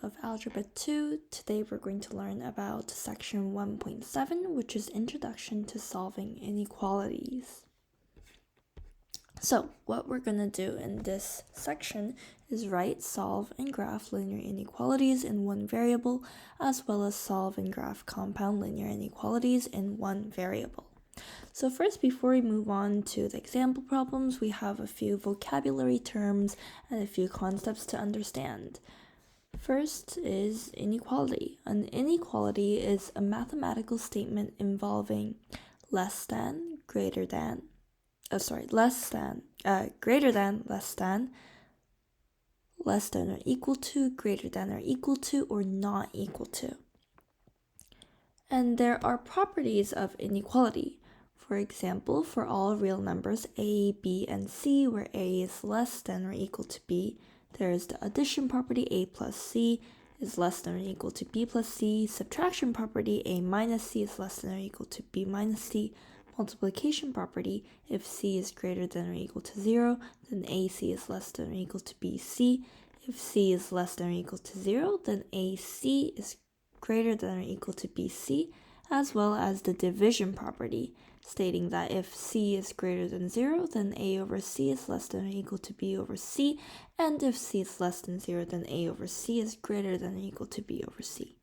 of Algebra 2. Today we're going to learn about section 1.7, which is Introduction to Solving Inequalities. So what we're going to do in this section is write, solve, and graph linear inequalities in one variable, as well as solve and graph compound linear inequalities in one variable. So first, before we move on to the example problems, we have a few vocabulary terms and a few concepts to understand. First is inequality. An inequality is a mathematical statement involving less than, greater than, greater than, less than or equal to, greater than or equal to, or not equal to. And there are properties of inequality. For example, for all real numbers a, b, and c, where a is less than or equal to b, there is the addition property a plus c is less than or equal to b plus c, subtraction property a minus c is less than or equal to b minus c, multiplication property if c is greater than or equal to 0, then ac is less than or equal to bc. If c is less than or equal to 0, then ac is greater than or equal to bc, as well as the division property, stating that if c is greater than 0, then a over c is less than or equal to b over c, and if c is less than 0, then a over c is greater than or equal to b over c.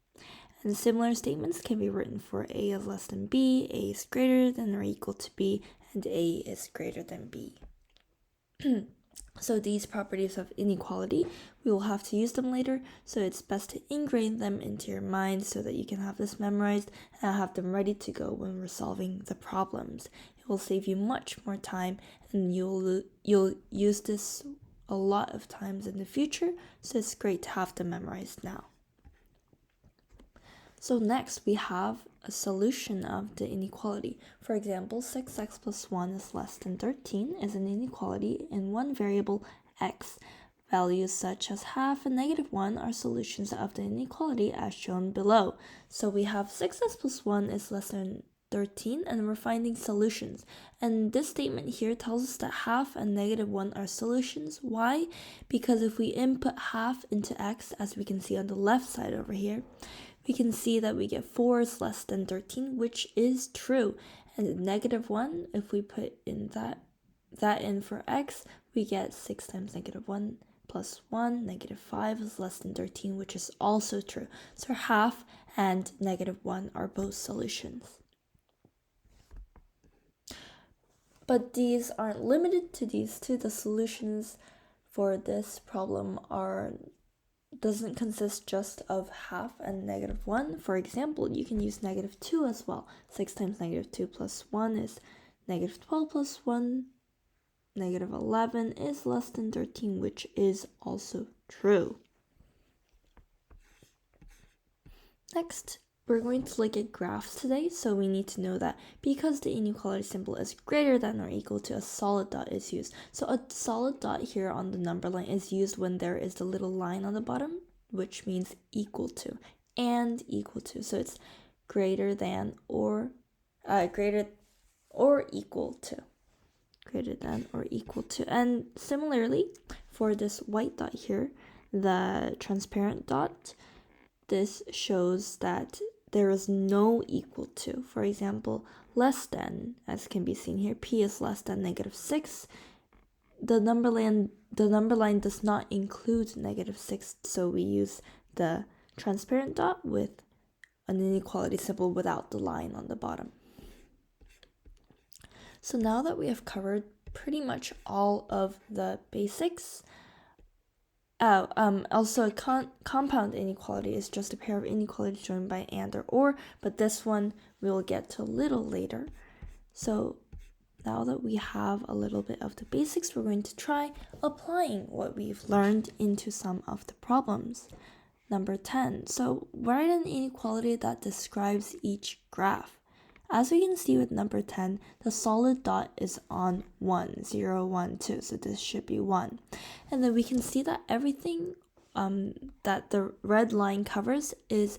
And similar statements can be written for a is less than b, a is greater than or equal to b, and a is greater than b. So these properties of inequality, we will have to use them later, so it's best to ingrain them into your mind so that you can have this memorized and have them ready to go when we're solving the problems. It will save you much more time, and you'll use this a lot of times in the future, so it's great to have them memorized now. So next we have a solution of the inequality. For example, 6x plus 1 is less than 13 is an inequality in one variable x. Values such as half and -1 are solutions of the inequality as shown below. So we have 6x plus 1 is less than 13, and we're finding solutions. And this statement here tells us that half and -1 are solutions. Why? Because if we input half into x, as we can see on the left side over here, we can see that we get 4 is less than 13, which is true. And -1, if we put in that in for x, we get 6 times -1 plus 1, -5 is less than 13, which is also true. So half and -1 are both solutions. But these aren't limited to these two. The solutions for this problem doesn't consist just of half and -1. For example, you can use -2 as well. 6 times -2 plus 1 is -12 plus 1. -11 is less than 13, which is also true. Next, we're going to look at graphs today, so we need to know that because the inequality symbol is greater than or equal to, a solid dot is used. So a solid dot here on the number line is used when there is the little line on the bottom, which means equal to and equal to. So it's greater than or equal to. Greater than or equal to. And similarly, for this white dot here, the transparent dot, this shows that there is no equal to. For example, less than, as can be seen here, p is less than -6. The number line does not include -6, so we use the transparent dot with an inequality symbol without the line on the bottom. So now that we have covered pretty much all of the basics, also a compound inequality is just a pair of inequalities joined by and or, but this one we'll get to a little later. So now that we have a little bit of the basics, we're going to try applying what we've learned into some of the problems. Number 10. So write an inequality that describes each graph. As we can see with number 10, the solid dot is on 1, 0, 1, 2, so this should be 1. And then we can see that everything that the red line covers is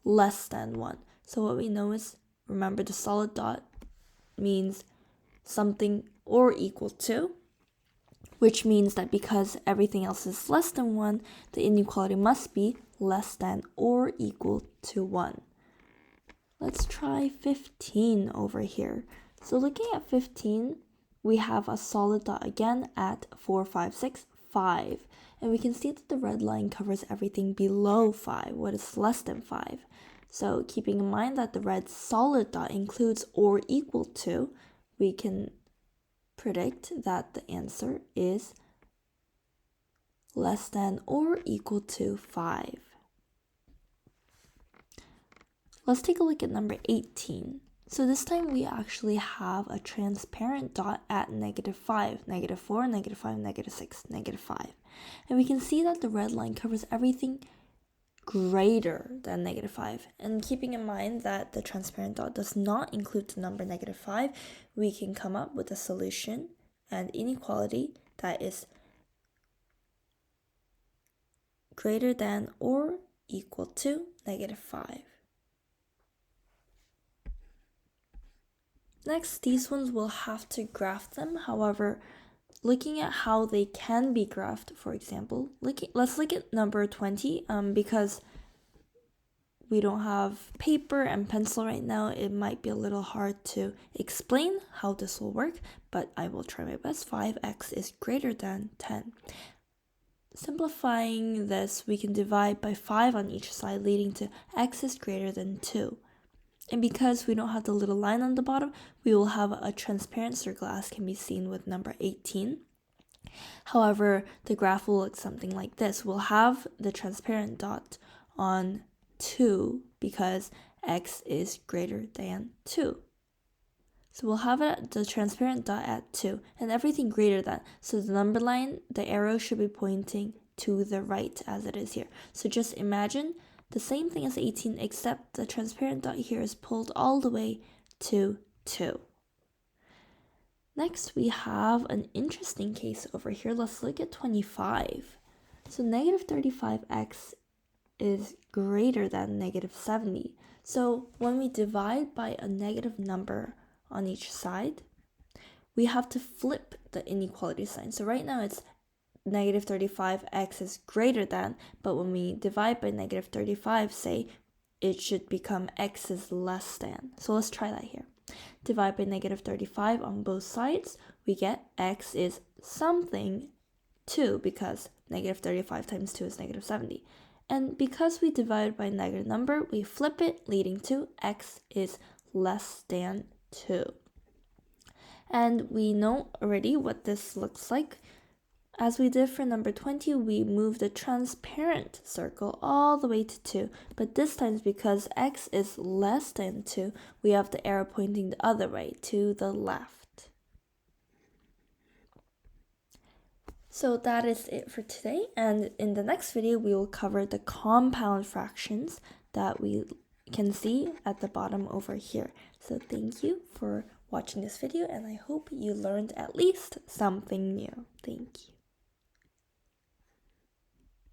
less than 1. So what we know is, remember, the solid dot means something or equal to. which means that because everything else is less than 1, the inequality must be less than or equal to 1. Let's try 15 over here. So looking at 15, we have a solid dot again at 4, 5, 6, 5. And we can see that the red line covers everything below 5, what is less than 5. So keeping in mind that the red solid dot includes or equal to, we can predict that the answer is less than or equal to 5. Let's take a look at number 18. So this time we actually have a transparent dot at -5, -4, -5, -6, -5. And we can see that the red line covers everything greater than -5. And keeping in mind that the transparent dot does not include the number -5, we can come up with a solution and inequality that is greater than or equal to -5. Next, these ones we'll have to graph them. However, looking at how they can be graphed, for example, let's look at number 20 because we don't have paper and pencil right now. It might be a little hard to explain how this will work, but I will try my best. 5x is greater than 10. Simplifying this, we can divide by 5 on each side, leading to x is greater than 2. And because we don't have the little line on the bottom, we will have a transparent circle as can be seen with number 18. However, the graph will look something like this. We'll have the transparent dot on 2 because x is greater than 2. So we'll have the transparent dot at 2 and everything greater than. So the number line, the arrow should be pointing to the right as it is here. So just imagine the same thing as 18, except the transparent dot here is pulled all the way to 2. Next, we have an interesting case over here. Let's look at 25. So -35x is greater than -70. So when we divide by a negative number on each side, we have to flip the inequality sign. So right now it's -35x is greater than, but when we divide by -35, say, it should become x is less than. So let's try that here. Divide by -35 on both sides, we get x is something 2 because -35 times 2 is -70. And because we divide by a negative number, we flip it, leading to x is less than 2. And we know already what this looks like. As we did for number 20, we moved the transparent circle all the way to 2, but this time because x is less than 2, we have the arrow pointing the other way, to the left. So that is it for today, and in the next video, we will cover the compound fractions that we can see at the bottom over here. So thank you for watching this video, and I hope you learned at least something new. Thank you.